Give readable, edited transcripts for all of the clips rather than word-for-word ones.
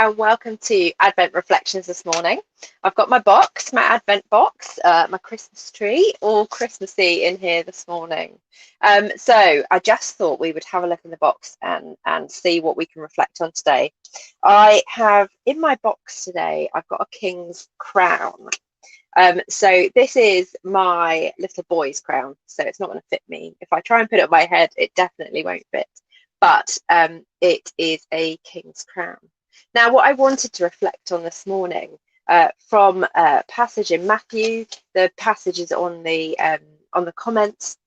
and welcome to Advent Reflections this morning. I've got my box, my Advent box, my Christmas tree, all Christmassy in here this morning. So I just thought we would have a look in the box and see what we can reflect on today. I have in my box today, I've got a king's crown. So this is my little boy's crown, so it's not going to fit me. If I try and put it on my head, it definitely won't fit. But it is a king's crown. Now, what I wanted to reflect on this morning from a passage in Matthew, the passages on the comments,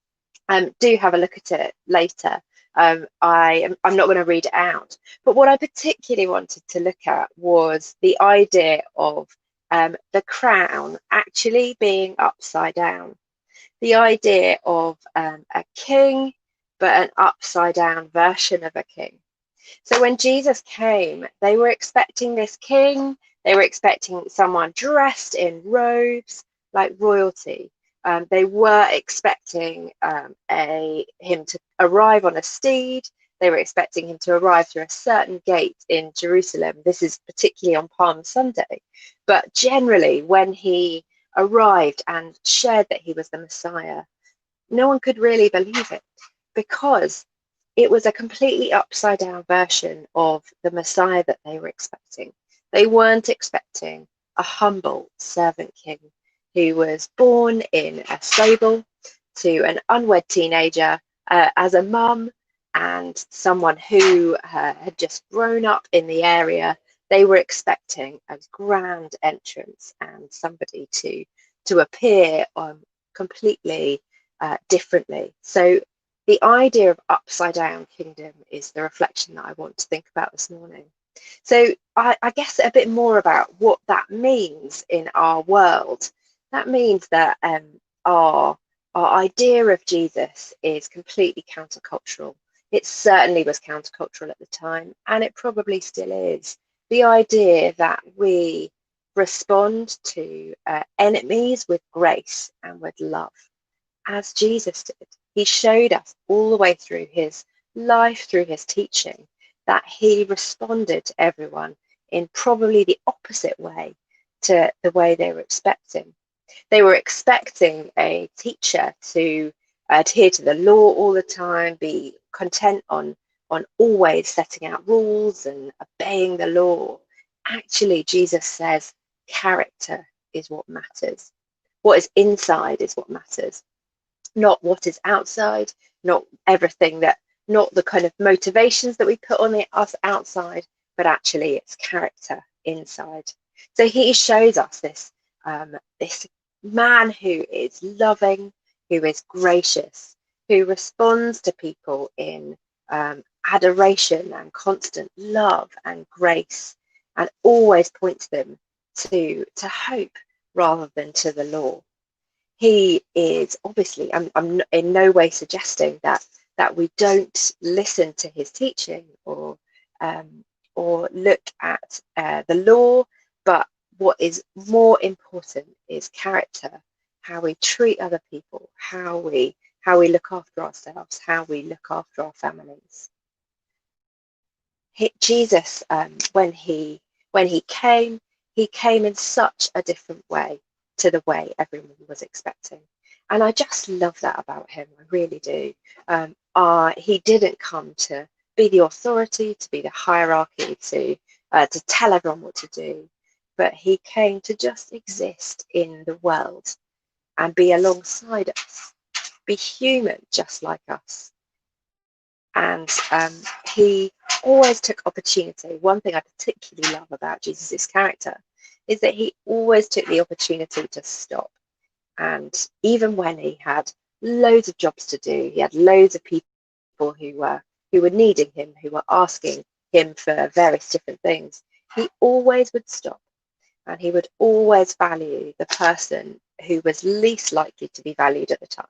do have a look at it later. I'm not going to read it out, but what I particularly wanted to look at was the idea of the crown actually being upside down. The idea of a king, but an upside down version of a king. So when Jesus came, they were expecting this king, they were expecting someone dressed in robes like royalty. They were expecting him to arrive on a steed. They were expecting him to arrive through a certain gate in Jerusalem. This is particularly on Palm Sunday. But generally, when he arrived and shared that he was the Messiah, no one could really believe it, because it was a completely upside down version of the Messiah that they were expecting. They weren't expecting a humble servant king who was born in a stable to an unwed teenager as a mum and someone who had just grown up in the area. They were expecting a grand entrance and somebody to appear completely differently. So the idea of upside down kingdom is the reflection that I want to think about this morning. So I guess a bit more about what that means in our world. That means that our idea of Jesus is completely countercultural. It certainly was countercultural at the time, and it probably still is. The idea that we respond to enemies with grace and with love, as Jesus did. He showed us all the way through his life, through his teaching, that he responded to everyone in probably the opposite way to the way they were expecting. They were expecting a teacher to adhere to the law all the time, be content on always setting out rules and obeying the law. Actually, Jesus says character is what matters. What is inside is what matters. Not what is outside, not everything not the kind of motivations that we put on us outside, but actually it's character inside. So he shows us this man who is loving, who is gracious, who responds to people in adoration and constant love and grace, and always points them to hope rather than to the law. He is obviously, I'm in no way suggesting that we don't listen to his teaching or look at the law, but what is more important is character, how we treat other people, how we look after ourselves, how we look after our families. Jesus, when he came in such a different way to the way everyone was expecting. And I just love that about him. I really do. He didn't come to be the authority, to be the hierarchy, to tell everyone what to do, but he came to just exist in the world and be alongside us, be human just like us. And he always took opportunity. One thing I particularly love about Jesus's character is that he always took the opportunity to stop. And even when he had loads of jobs to do, he had loads of people who were needing him, who were asking him for various different things, he always would stop, and he would always value the person who was least likely to be valued at the time.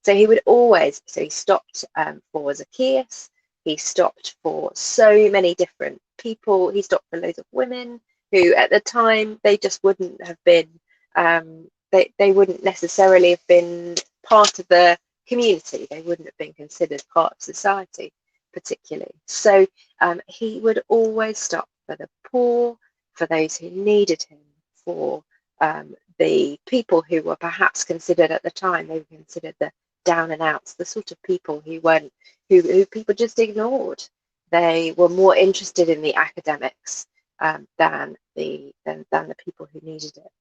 So he stopped for Zacchaeus, he stopped for so many different people, he stopped for loads of women who at the time they just wouldn't have been, they wouldn't necessarily have been part of the community, they wouldn't have been considered part of society particularly. So he would always stop for the poor, for those who needed him, for the people who were perhaps considered at the time, they were considered the down and outs, the sort of people who people just ignored. They were more interested in the academics than the people who needed it.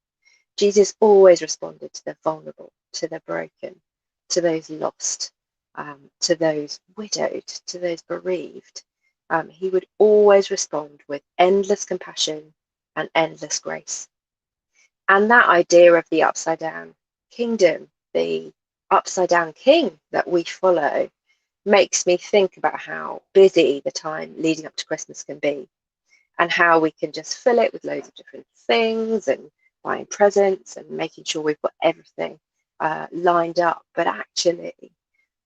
Jesus always responded to the vulnerable, to the broken, to those lost, to those widowed, to those bereaved. He would always respond with endless compassion and endless grace. And that idea of the upside down kingdom, the upside down king that we follow, makes me think about how busy the time leading up to Christmas can be, and how we can just fill it with loads of different things and buying presents and making sure we've got everything lined up. But actually,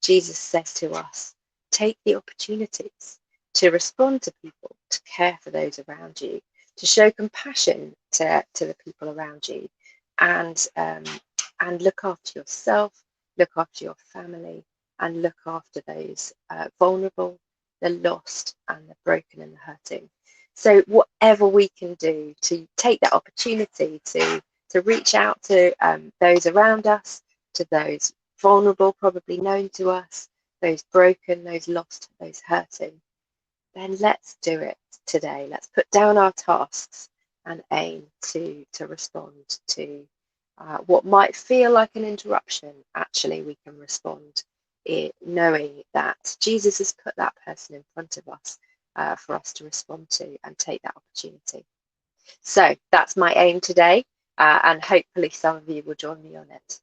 Jesus says to us, take the opportunities to respond to people, to care for those around you, to show compassion to the people around you, and look after yourself, look after your family, and look after those vulnerable, the lost, and the broken and the hurting. So whatever we can do to take that opportunity to reach out to those around us, to those vulnerable, probably known to us, those broken, those lost, those hurting, then let's do it today. Let's put down our tasks and aim to respond to what might feel like an interruption. Actually, we can respond knowing that Jesus has put that person in front of us for us to respond to and take that opportunity. So that's my aim today, and hopefully some of you will join me on it.